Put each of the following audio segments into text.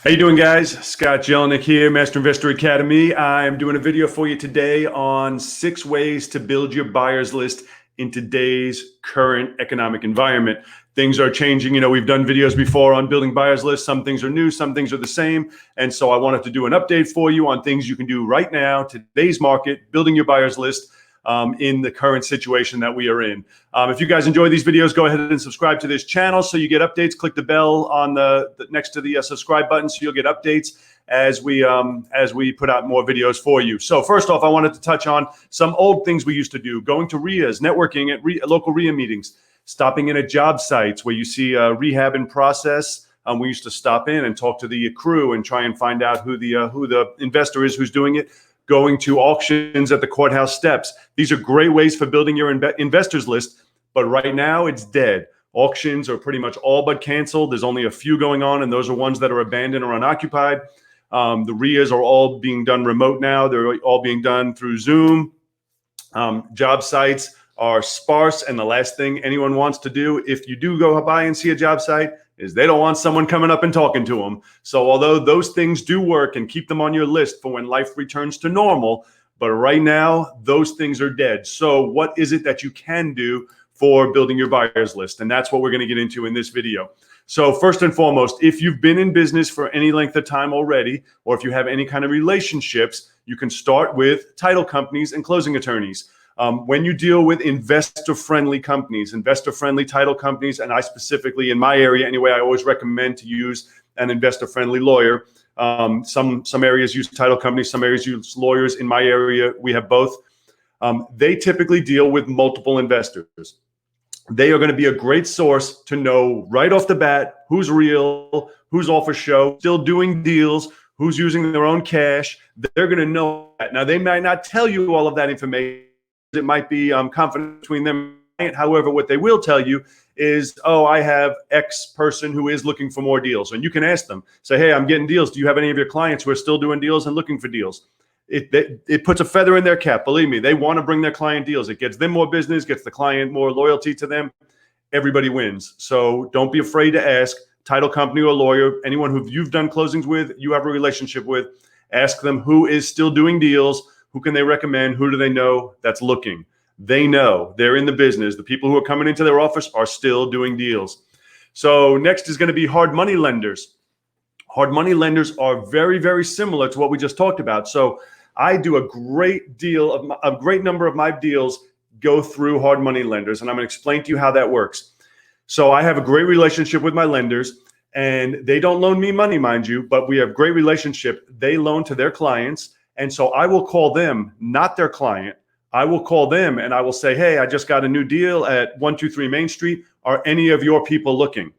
How you doing, guys? Scott Jelinek here, Master Investor Academy. I'm doing a video for you today on 6 ways to build your buyers list in today's current economic environment. Things are changing. We've done videos before on building buyers lists. Some things are new, some things are the same. And so I wanted to do an update for you on things you can do right now, today's market, building your buyers list in the current situation that we are in. If you guys enjoy these videos, go ahead and subscribe to this channel so you get updates. Click the bell on the next to the subscribe button so you'll get updates as we put out more videos for you. So first off, I wanted to touch on some old things we used to do: going to RIAs, networking at local RIA meetings, stopping in at job sites where you see rehab in process. We used to stop in and talk to the crew and try and find out who the investor is who's doing it. Going to auctions at the courthouse steps. These are great ways for building your investors list, but right now it's dead. Auctions are pretty much all but canceled. There's only a few going on, and those are ones that are abandoned or unoccupied. The RIAs are all being done remote now. They're all being done through Zoom. Job sites are sparse, and the last thing anyone wants to do if you do go by and see a job site is they don't want someone coming up and talking to them. So although those things do work and keep them on your list for when life returns to normal, but right now those things are dead. So what is it that you can do for building your buyers list? And that's what we're going to get into in this video. So first and foremost, if you've been in business for any length of time already, or if you have any kind of relationships, you can start with title companies and closing attorneys. When you deal with investor-friendly companies, investor-friendly title companies, and I specifically in my area anyway, I always recommend to use an investor-friendly lawyer. Some areas use title companies, some areas use lawyers. In my area, we have both. They typically deal with multiple investors. They are going to be a great source to know right off the bat who's real, who's all for show, still doing deals, who's using their own cash. They're going to know that. Now, they might not tell you all of that information. It might be confident between them. However, what they will tell you is, oh, I have X person who is looking for more deals. And you can ask them, say, hey, I'm getting deals. Do you have any of your clients who are still doing deals and looking for deals? It puts a feather in their cap. Believe me, they want to bring their client deals. It gets them more business, gets the client more loyalty to them. Everybody wins. So don't be afraid to ask. Title company or lawyer, anyone who you've done closings with, you have a relationship with, ask them who is still doing deals. Who can they recommend? Who do they know that's looking? They know. They're in the business. The people who are coming into their office are still doing deals. So next is going to be hard money lenders. Hard money lenders are very, very similar to what we just talked about. So I do a great number of my deals go through hard money lenders, and I'm going to explain to you how that works. So I have a great relationship with my lenders, and they don't loan me money, mind you, but we have a great relationship. They loan to their clients. And so I will call them, not their client. I will call them and I will say, hey, I just got a new deal at 123 Main Street. Are any of your people looking?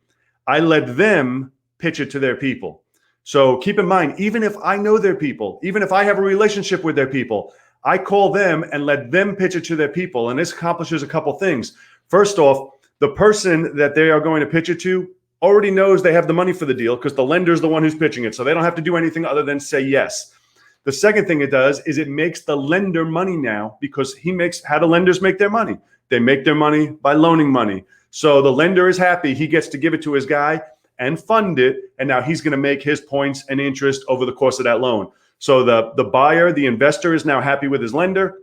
I let them pitch it to their people. So keep in mind, even if I know their people, even if I have a relationship with their people, I call them and let them pitch it to their people. And this accomplishes a couple things. First off, the person that they are going to pitch it to already knows they have the money for the deal because the lender is the one who's pitching it. So they don't have to do anything other than say yes. The second thing it does is it makes the lender money now, because how do lenders make their money? They make their money by loaning money. So the lender is happy. He gets to give it to his guy and fund it. And now he's going to make his points and interest over the course of that loan. So the buyer, the investor, is now happy with his lender.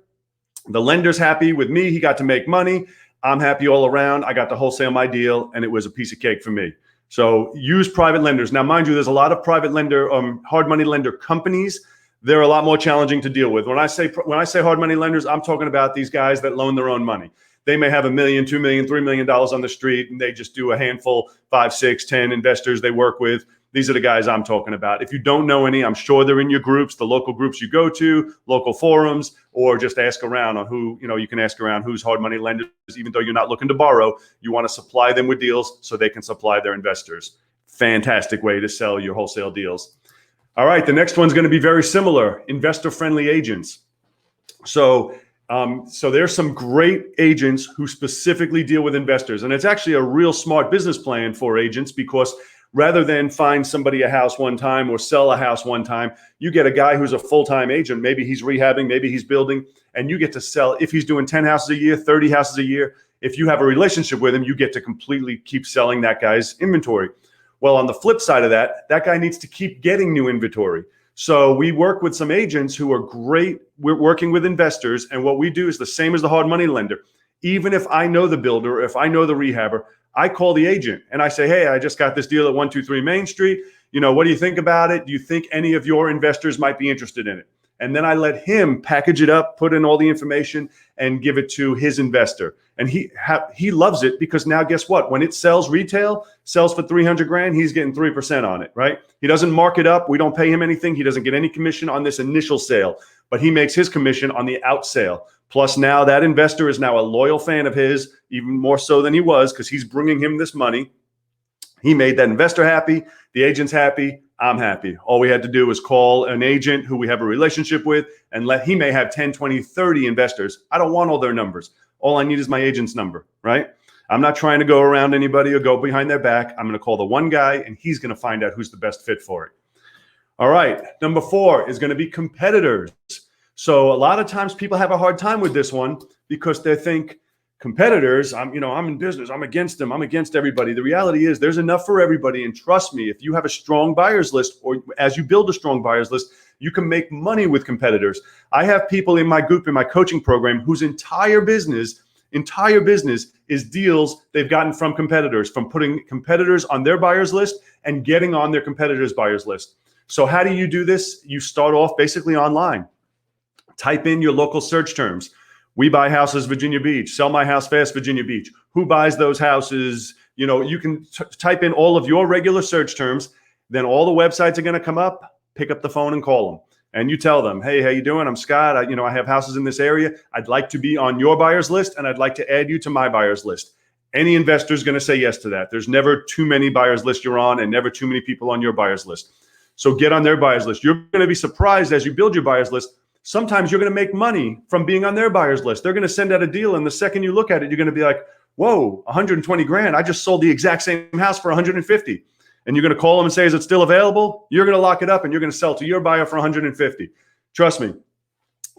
The lender's happy with me. He got to make money. I'm happy all around. I got to wholesale my deal, and it was a piece of cake for me. So use private lenders. Now, mind you, there's a lot of private lender, hard money lender companies. They're a lot more challenging to deal with. When I say hard money lenders, I'm talking about these guys that loan their own money. They may have $1 million, $2 million, $3 million on the street, and they just do a handful, 5, 6, 10 investors they work with. These are the guys I'm talking about. If you don't know any, I'm sure they're in your groups, the local groups you go to, local forums, or just ask around on who, you can ask around who's hard money lenders. Even though you're not looking to borrow, you want to supply them with deals so they can supply their investors. Fantastic way to sell your wholesale deals. All right, the next one's going to be very similar: investor-friendly agents. So there's some great agents who specifically deal with investors, and it's actually a real smart business plan for agents, because rather than find somebody a house one time or sell a house one time, you get a guy who's a full-time agent. Maybe he's rehabbing, maybe he's building, and you get to sell. If he's doing 10 houses a year, 30 houses a year, if you have a relationship with him, you get to completely keep selling that guy's inventory. Well, on the flip side of that, that guy needs to keep getting new inventory. So we work with some agents who are great. We're working with investors. And what we do is the same as the hard money lender. Even if I know the builder, if I know the rehabber, I call the agent and I say, hey, I just got this deal at 123 Main Street. What do you think about it? Do you think any of your investors might be interested in it? And then I let him package it up, put in all the information, and give it to his investor. And he loves it, because now guess what? When it sells retail, sells for 300 grand, he's getting 3% on it, right? He doesn't mark it up. We don't pay him anything. He doesn't get any commission on this initial sale, but he makes his commission on the out sale. Plus now that investor is now a loyal fan of his, even more so than he was, because he's bringing him this money. He made that investor happy. The agent's happy. I'm happy. All we had to do was call an agent who we have a relationship with and he may have 10, 20, 30 investors. I don't want all their numbers. All I need is my agent's number, right? I'm not trying to go around anybody or go behind their back. I'm going to call the one guy and he's going to find out who's the best fit for it. All right. Number 4 is going to be competitors. So a lot of times people have a hard time with this one because they think, competitors, I'm in business, I'm against them, I'm against everybody. The reality is there's enough for everybody. And trust me, if you have a strong buyers list, or as you build a strong buyers list, you can make money with competitors. I have people in my group, in my coaching program, whose entire business is deals they've gotten from competitors, from putting competitors on their buyers list and getting on their competitors' buyers list. So how do you do this? You start off basically online. Type in your local search terms. We buy houses, Virginia Beach. Sell my house fast, Virginia Beach. Who buys those houses? You can type in all of your regular search terms. Then all the websites are going to come up. Pick up the phone and call them. And you tell them, hey, how you doing? I'm Scott. I have houses in this area. I'd like to be on your buyer's list, and I'd like to add you to my buyer's list. Any investor is going to say yes to that. There's never too many buyers list you're on and never too many people on your buyer's list. So get on their buyer's list. You're going to be surprised as you build your buyer's list. Sometimes you're going to make money from being on their buyer's list. They're going to send out a deal, and the second you look at it, you're going to be like, whoa, 120 grand. I just sold the exact same house for 150. And you're going to call them and say, is it still available? You're going to lock it up and you're going to sell to your buyer for 150. Trust me,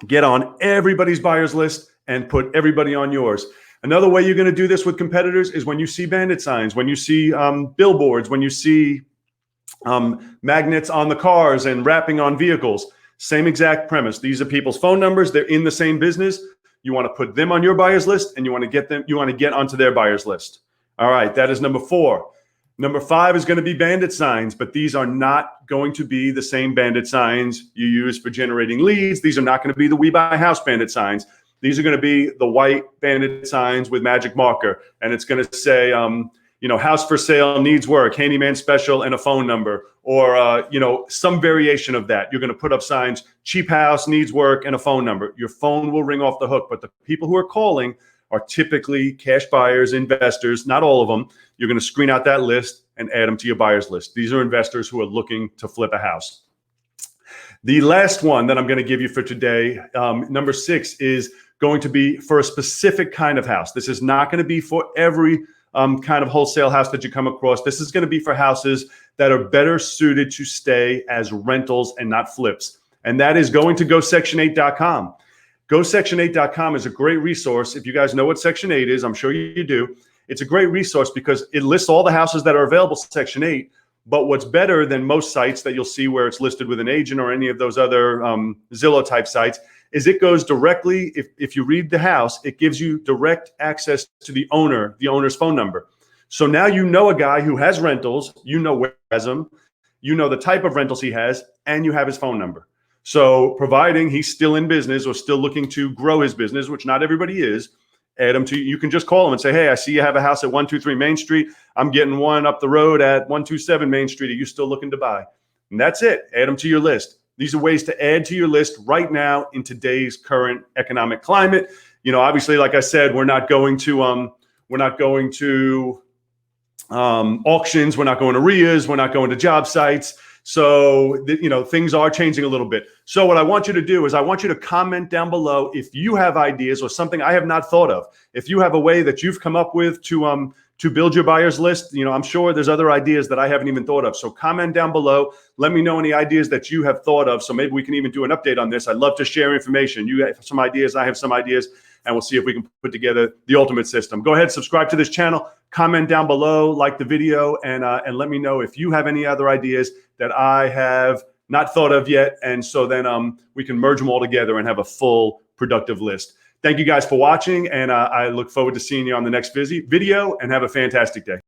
get on everybody's buyer's list and put everybody on yours. Another way you're going to do this with competitors is when you see bandit signs, when you see billboards, when you see magnets on the cars and wrapping on vehicles. Same exact premise. These are people's phone numbers. They're in the same business. You want to put them on your buyer's list, and you want to get onto their buyer's list. All right, that is number 4. Number 5 is going to be bandit signs, but these are not going to be the same bandit signs you use for generating leads. These are not going to be the We Buy House bandit signs. These are going to be the white bandit signs with magic marker, and it's going to say, house for sale, needs work, handyman special, and a phone number, or, some variation of that. You're going to put up signs, cheap house, needs work, and a phone number. Your phone will ring off the hook, but the people who are calling are typically cash buyers, investors, not all of them. You're going to screen out that list and add them to your buyers list. These are investors who are looking to flip a house. The last one that I'm going to give you for today, number 6, is going to be for a specific kind of house. This is not going to be for every kind of wholesale house that you come across. This is going to be for houses that are better suited to stay as rentals and not flips. And that is going to GoSection8.com. GoSection8.com is a great resource. If you guys know what Section 8 is, I'm sure you do. It's a great resource because it lists all the houses that are available Section 8. But what's better than most sites that you'll see where it's listed with an agent or any of those other Zillow type sites is it goes directly, if you read the house, it gives you direct access to the owner's phone number. So now you know a guy who has rentals, you know where he has them, you know the type of rentals he has, and you have his phone number. So providing he's still in business or still looking to grow his business, which not everybody is, add him to, you can just call him and say, hey, I see you have a house at 123 Main Street. I'm getting one up the road at 127 Main Street. Are you still looking to buy? And that's it. Add them to your list. These are ways to add to your list right now in today's current economic climate. Obviously, like I said, we're not going to auctions. We're not going to RIAs. We're not going to job sites. So, things are changing a little bit. So what I want you to do is I want you to comment down below if you have ideas or something I have not thought of. If you have a way that you've come up with to to build your buyer's list. I'm sure there's other ideas that I haven't even thought of. So comment down below. Let me know any ideas that you have thought of. So maybe we can even do an update on this. I'd love to share information. You have some ideas, I have some ideas, and we'll see if we can put together the ultimate system. Go ahead, subscribe to this channel, comment down below, like the video, and let me know if you have any other ideas that I have not thought of yet. And so then we can merge them all together and have a full productive list. Thank you guys for watching, and I look forward to seeing you on the next video, and have a fantastic day.